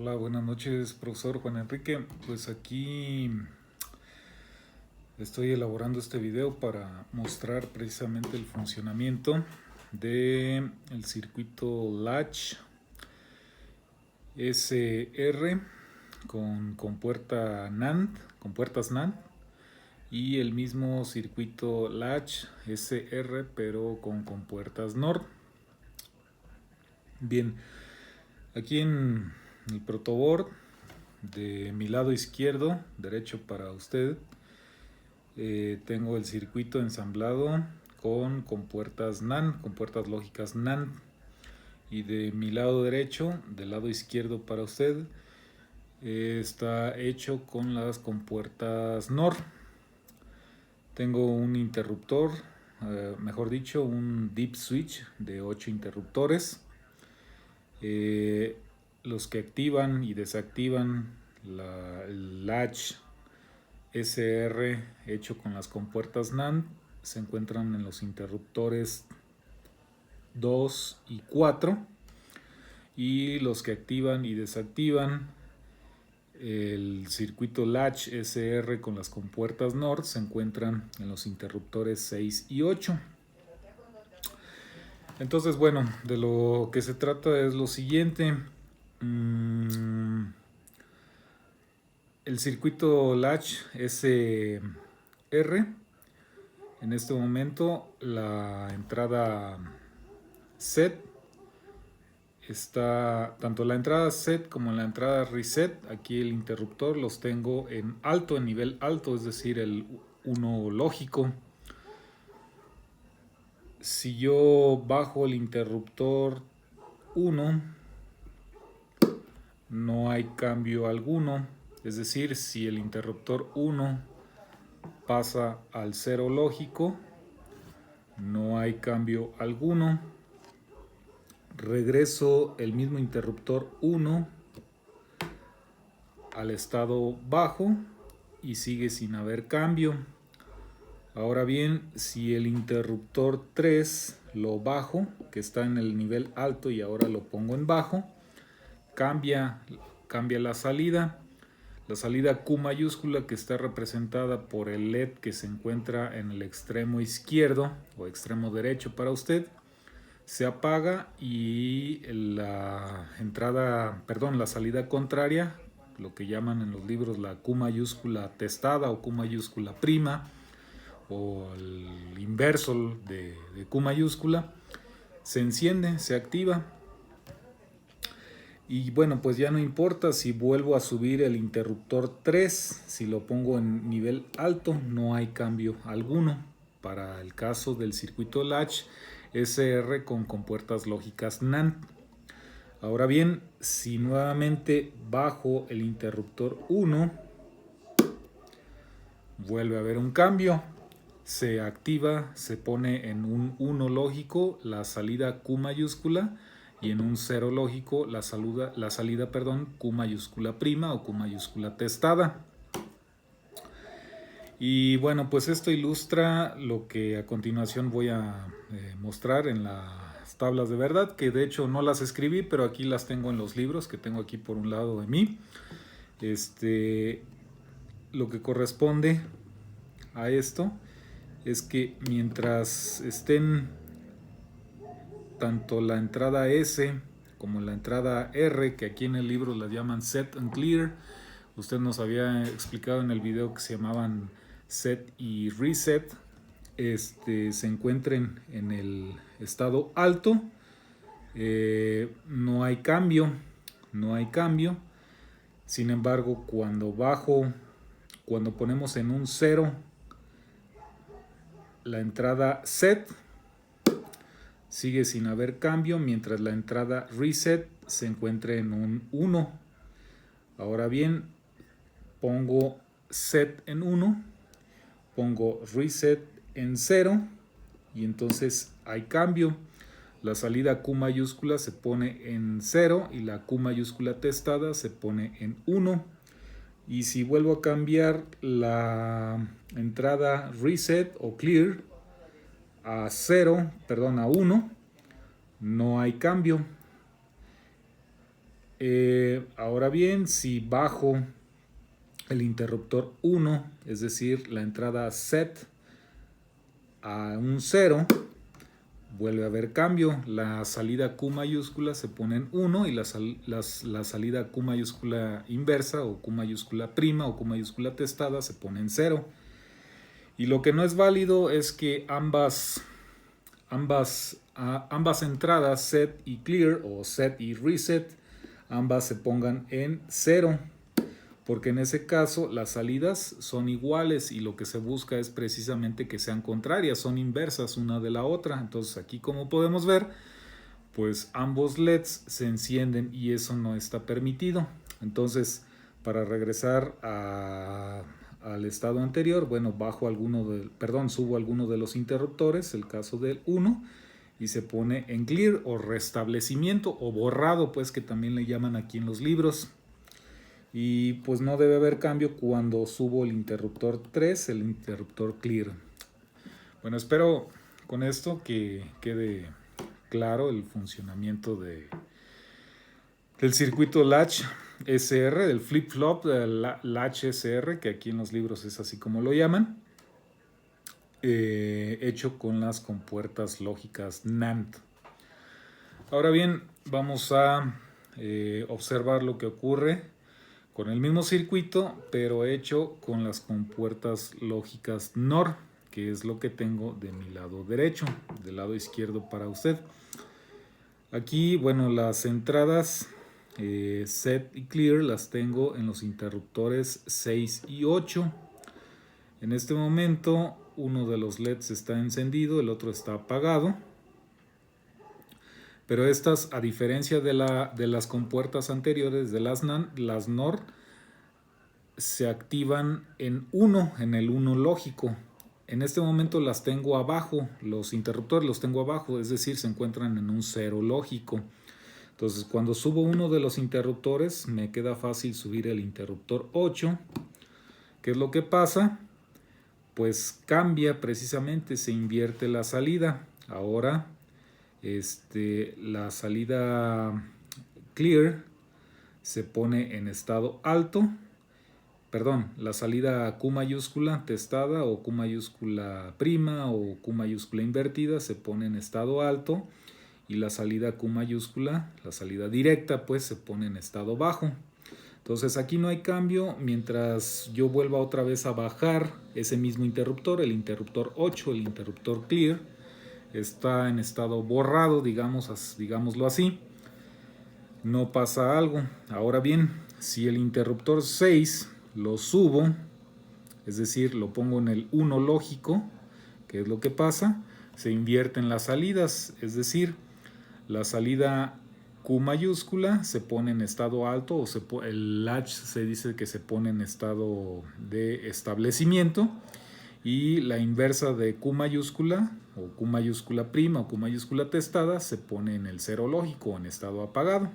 Hola, buenas noches, profesor Juan Enrique. Pues aquí estoy elaborando este video para mostrar precisamente el funcionamiento de el circuito Latch SR con puerta NAND, con puertas NAND, y el mismo circuito Latch SR pero con compuertas NOR. Bien, aquí en el protoboard de mi lado izquierdo, derecho para usted, tengo el circuito ensamblado con compuertas NAND, con puertas lógicas NAND. Y de mi lado derecho, del lado izquierdo para usted, está hecho con las compuertas NOR. Tengo un interruptor, mejor dicho, un deep switch de 8 interruptores. Los que activan y desactivan el latch SR hecho con las compuertas NAND se encuentran en los interruptores 2 y 4, y los que activan y desactivan el circuito latch SR con las compuertas NOR se encuentran en los interruptores 6 y 8. Entonces, bueno, de lo que se trata es lo siguiente. El circuito latch SR, en este momento la entrada set está, tanto la entrada set como la entrada reset, aquí el interruptor los tengo en alto, en nivel alto, es decir, el 1 lógico. Si yo bajo el interruptor 1, no hay cambio alguno, es decir, si el interruptor 1 pasa al 0 lógico, no hay cambio alguno. Regreso el mismo interruptor 1 al estado bajo y sigue sin haber cambio. Ahora bien, si el interruptor 3 lo bajo, que está en el nivel alto, y ahora lo pongo en bajo, cambia la salida. La salida Q mayúscula, que está representada por el LED que se encuentra en el extremo izquierdo o extremo derecho para usted, se apaga, y la salida contraria, lo que llaman en los libros la Q mayúscula testada o Q mayúscula prima, o el inverso de Q mayúscula, se enciende, se activa. Y bueno, pues ya no importa si vuelvo a subir el interruptor 3, si lo pongo en nivel alto, no hay cambio alguno para el caso del circuito latch SR con compuertas lógicas NAND. Ahora bien, si nuevamente bajo el interruptor 1, vuelve a haber un cambio. Se activa, se pone en un 1 lógico la salida Q mayúscula, y en un 0 lógico la salida Q mayúscula prima o Q mayúscula testada. Y bueno, pues esto ilustra lo que a continuación voy a mostrar en las tablas de verdad, que de hecho no las escribí, pero aquí las tengo en los libros que tengo aquí por un lado de mí. Lo que corresponde a esto es que mientras estén tanto la entrada S como la entrada R, que aquí en el libro las llaman set and clear, usted nos había explicado en el video que se llamaban set y reset, se encuentren en el estado alto, no hay cambio. Sin embargo, cuando ponemos en un 0 la entrada set, sigue sin haber cambio, mientras la entrada reset se encuentra en un 1. Ahora bien, pongo set en 1, pongo reset en 0, y entonces hay cambio. La salida Q mayúscula se pone en 0 y la Q mayúscula testada se pone en 1. Y si vuelvo a cambiar la entrada reset o clear a 1, no hay cambio. Ahora bien, si bajo el interruptor 1, es decir, la entrada set a un 0, vuelve a haber cambio. La salida Q mayúscula se pone en 1 y la salida Q mayúscula inversa o Q mayúscula prima o Q mayúscula testada se pone en 0. Y lo que no es válido es que ambas entradas set y clear o set y reset ambas se pongan en 0, porque en ese caso las salidas son iguales y lo que se busca es precisamente que sean contrarias, son inversas una de la otra. Entonces aquí, como podemos ver, pues ambos LEDs se encienden y eso no está permitido. Entonces, para regresar al estado anterior, bueno, subo alguno de los interruptores, el caso del 1, y se pone en clear o restablecimiento o borrado, pues, que también le llaman aquí en los libros. Y pues no debe haber cambio cuando subo el interruptor 3, el interruptor clear. Bueno, espero con esto que quede claro el funcionamiento del circuito latch SR, del flip-flop latch SR, que aquí en los libros es así como lo llaman, hecho con las compuertas lógicas NAND. Ahora bien, vamos a observar lo que ocurre con el mismo circuito, pero hecho con las compuertas lógicas NOR, que es lo que tengo de mi lado derecho, del lado izquierdo para usted. Aquí, bueno, las entradas set y clear las tengo en los interruptores 6 y 8. En este momento, uno de los LEDs está encendido, el otro está apagado. Pero estas, a diferencia de las compuertas anteriores, de las NOR, se activan en el 1 lógico. En este momento las tengo abajo, los interruptores los tengo abajo, es decir, se encuentran en un 0 lógico. Entonces, cuando subo uno de los interruptores, me queda fácil subir el interruptor 8. ¿Qué es lo que pasa? Pues cambia precisamente, se invierte la salida. Ahora la salida clear se pone en estado alto, la salida Q mayúscula testada o Q mayúscula prima o Q mayúscula invertida se pone en estado alto, y la salida Q mayúscula, la salida directa, pues se pone en estado bajo. Entonces aquí no hay cambio mientras yo vuelva otra vez a bajar ese mismo interruptor, el interruptor 8, el interruptor clear, está en estado borrado, digámoslo así. No pasa algo. Ahora bien, si el interruptor 6 lo subo, es decir, lo pongo en el 1 lógico, ¿qué es lo que pasa? Se invierten las salidas, es decir, la salida Q mayúscula se pone en estado alto, o el latch se dice que se pone en estado de establecimiento, y la inversa de Q mayúscula o Q mayúscula prima o Q mayúscula testada se pone en el 0 lógico, en estado apagado.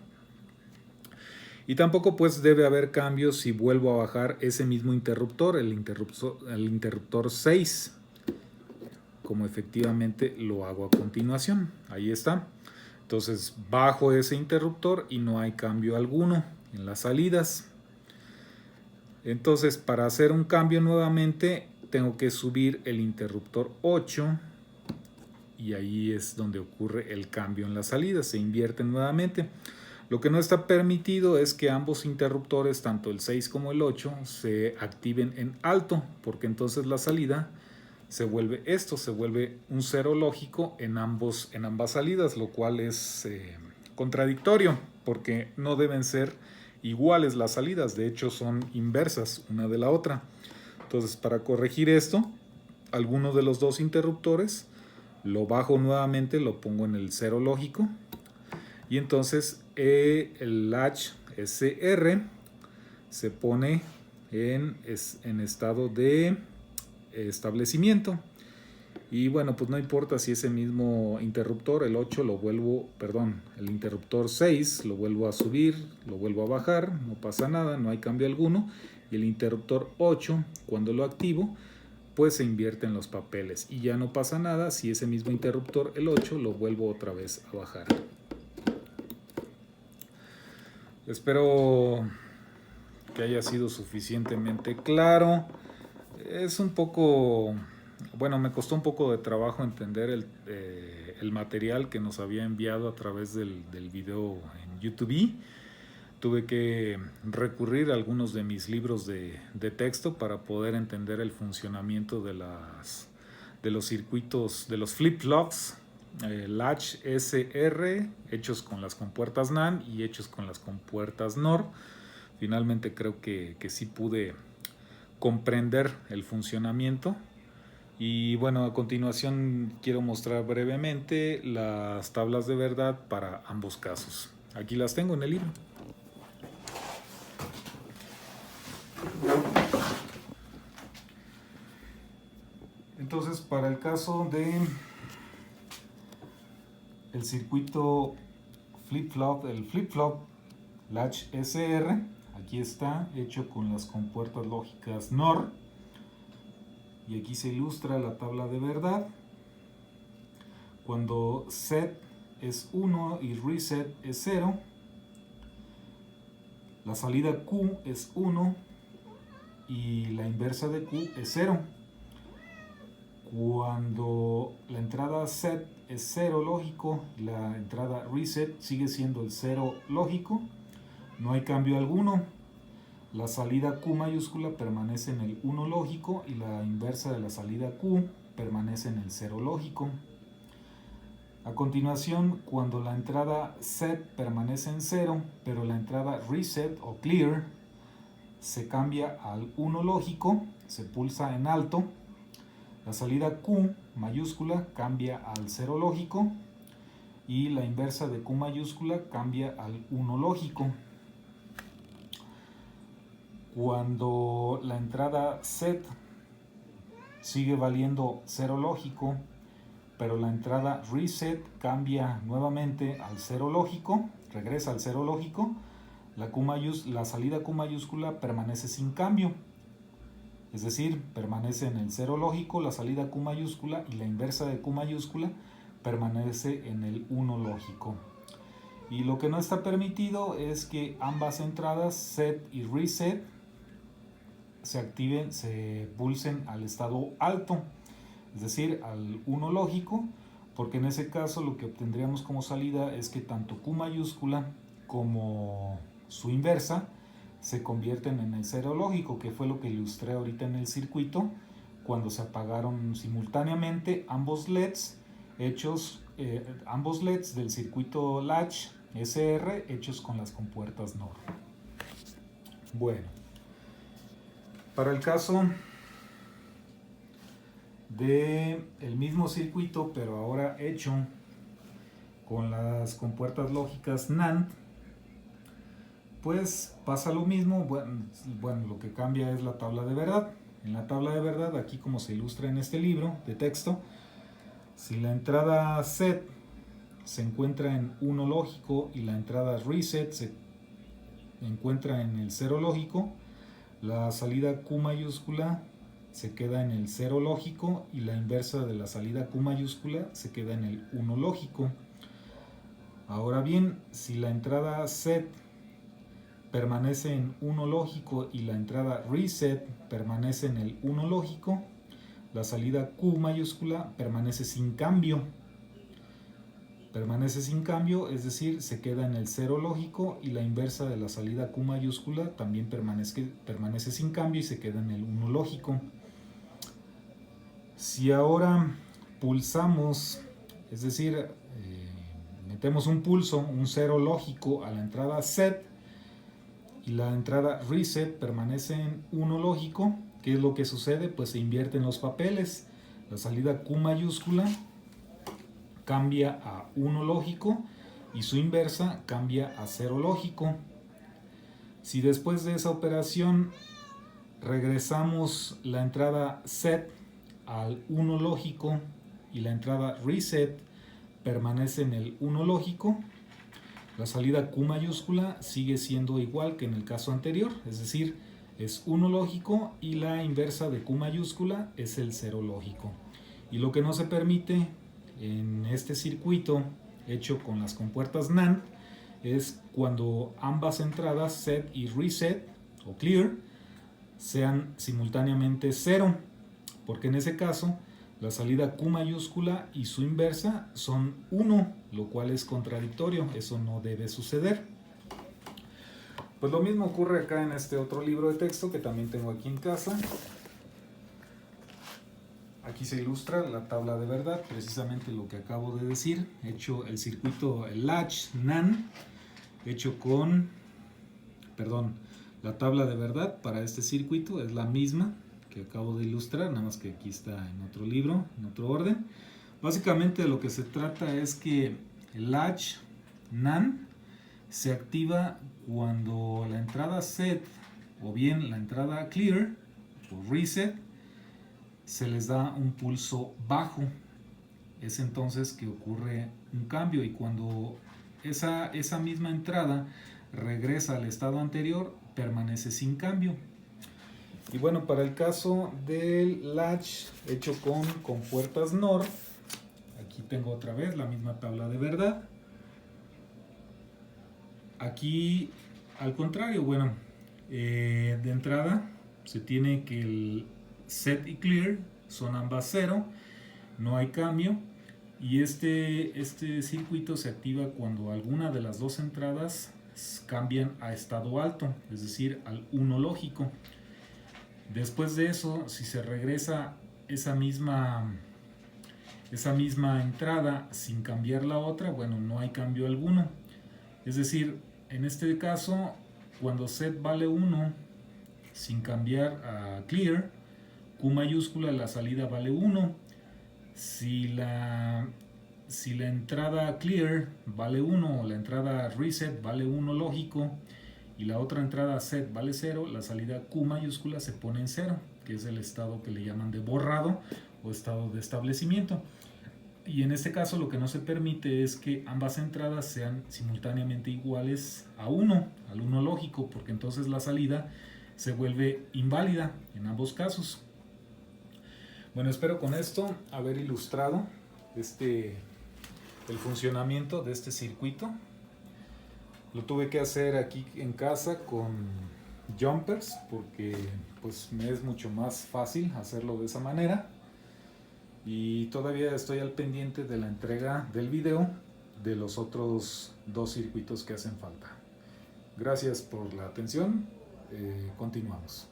Y tampoco pues debe haber cambios si vuelvo a bajar ese mismo interruptor, el interruptor 6, como efectivamente lo hago a continuación. Ahí está. Entonces bajo ese interruptor y no hay cambio alguno en las salidas. Entonces, para hacer un cambio nuevamente tengo que subir el interruptor 8 y ahí es donde ocurre el cambio en las salidas, se invierten nuevamente. Lo que no está permitido es que ambos interruptores, tanto el 6 como el 8, se activen en alto, porque entonces la salida se vuelve un 0 lógico en ambas salidas, lo cual es contradictorio, porque no deben ser iguales las salidas, de hecho son inversas una de la otra. Entonces, para corregir esto, alguno de los dos interruptores lo bajo nuevamente, lo pongo en el 0 lógico, y entonces el latch SR se pone en estado de establecimiento. Y bueno, pues no importa si ese mismo interruptor, el 8, el interruptor 6 lo vuelvo a subir, lo vuelvo a bajar, no pasa nada, no hay cambio alguno. Y el interruptor 8, cuando lo activo, pues se invierte en los papeles y ya no pasa nada si ese mismo interruptor, el 8, lo vuelvo otra vez a bajar. Espero que haya sido suficientemente claro. Es un poco, bueno, me costó un poco de trabajo entender el material que nos había enviado a través del video en YouTube. Tuve que recurrir a algunos de mis libros de texto para poder entender el funcionamiento de los circuitos, de los flip-flops, latch SR, hechos con las compuertas NAND y hechos con las compuertas NOR. Finalmente creo que sí pude comprender el funcionamiento. Y bueno, a continuación quiero mostrar brevemente las tablas de verdad para ambos casos. Aquí las tengo en el libro. Entonces, para el caso de el circuito flip-flop, el flip-flop latch SR, aquí está, hecho con las compuertas lógicas NOR. Y aquí se ilustra la tabla de verdad. Cuando set es 1 y reset es 0, la salida Q es 1 y la inversa de Q es 0. Cuando la entrada set es 0 lógico, la entrada reset sigue siendo el 0 lógico, no hay cambio alguno. La salida Q mayúscula permanece en el 1 lógico y la inversa de la salida Q permanece en el 0 lógico. A continuación, cuando la entrada set permanece en 0, pero la entrada reset o clear se cambia al 1 lógico, se pulsa en alto, la salida Q mayúscula cambia al 0 lógico y la inversa de Q mayúscula cambia al 1 lógico. Cuando la entrada set sigue valiendo 0 lógico, pero la entrada reset cambia nuevamente al 0 lógico, regresa al 0 lógico, la salida Q mayúscula permanece sin cambio. Es decir, permanece en el 0 lógico la salida Q mayúscula y la inversa de Q mayúscula permanece en el 1 lógico. Y lo que no está permitido es que ambas entradas, set y reset, se activen, se pulsen al estado alto, es decir, al 1 lógico, porque en ese caso lo que obtendríamos como salida es que tanto Q mayúscula como su inversa se convierten en el 0 lógico, que fue lo que ilustré ahorita en el circuito, cuando se apagaron simultáneamente ambos LEDs del circuito latch SR hechos con las compuertas NOR. Bueno, para el caso de el mismo circuito, pero ahora hecho con las compuertas lógicas NAND, pues pasa lo mismo. Bueno, lo que cambia es la tabla de verdad. En la tabla de verdad, aquí como se ilustra en este libro de texto, si la entrada set se encuentra en 1 lógico y la entrada reset se encuentra en el 0 lógico, la salida Q mayúscula se queda en el 0 lógico y la inversa de la salida Q mayúscula se queda en el 1 lógico. Ahora bien, si la entrada set permanece en 1 lógico y la entrada reset permanece en el 1 lógico, la salida Q mayúscula permanece sin cambio. Permanece sin cambio, es decir, se queda en el 0 lógico y la inversa de la salida Q mayúscula también permanece sin cambio y se queda en el 1 lógico. Si ahora pulsamos, es decir, metemos un pulso, un 0 lógico a la entrada set y la entrada reset permanece en 1 lógico, ¿qué es lo que sucede? Pues se invierten los papeles. La salida Q mayúscula cambia a 1 lógico y su inversa cambia a 0 lógico. Si después de esa operación regresamos la entrada set al 1 lógico y la entrada reset permanece en el 1 lógico, la salida Q mayúscula sigue siendo igual que en el caso anterior, es decir, es 1 lógico y la inversa de Q mayúscula es el 0 lógico. Y lo que no se permite en este circuito hecho con las compuertas NAND es cuando ambas entradas set y reset o clear sean simultáneamente 0, porque en ese caso la salida Q mayúscula y su inversa son 1, lo cual es contradictorio, eso no debe suceder. Pues lo mismo ocurre acá en este otro libro de texto que también tengo aquí en casa. Aquí se ilustra la tabla de verdad, precisamente lo que acabo de decir, hecho el circuito, el latch NAND, hecho con, la tabla de verdad para este circuito es la misma que acabo de ilustrar, nada más que aquí está en otro libro, en otro orden. Básicamente de lo que se trata es que el latch NAND se activa cuando la entrada set o bien la entrada clear o reset se les da un pulso bajo. Es entonces que ocurre un cambio, y cuando esa misma entrada regresa al estado anterior, permanece sin cambio. Y bueno, para el caso del latch hecho con puertas NOR, aquí tengo otra vez la misma tabla de verdad. Aquí al contrario, bueno, de entrada se tiene que el set y clear son ambas 0, no hay cambio, y este circuito se activa cuando alguna de las dos entradas cambian a estado alto, es decir, al 1 lógico. Después de eso, si se regresa esa misma entrada sin cambiar la otra, bueno, no hay cambio alguno. Es decir, en este caso, cuando set vale 1 sin cambiar a clear, Q mayúscula la salida vale 1. Si la entrada clear vale 1 o la entrada reset vale 1 lógico y la otra entrada set vale 0, la salida Q mayúscula se pone en 0, que es el estado que le llaman de borrado o estado de establecimiento. Y en este caso lo que no se permite es que ambas entradas sean simultáneamente iguales a 1, al 1 lógico, porque entonces la salida se vuelve inválida en ambos casos. Bueno, espero con esto haber ilustrado el funcionamiento de este circuito. Lo tuve que hacer aquí en casa con jumpers porque pues me es mucho más fácil hacerlo de esa manera. Y todavía estoy al pendiente de la entrega del video de los otros 2 circuitos que hacen falta. Gracias por la atención. Continuamos.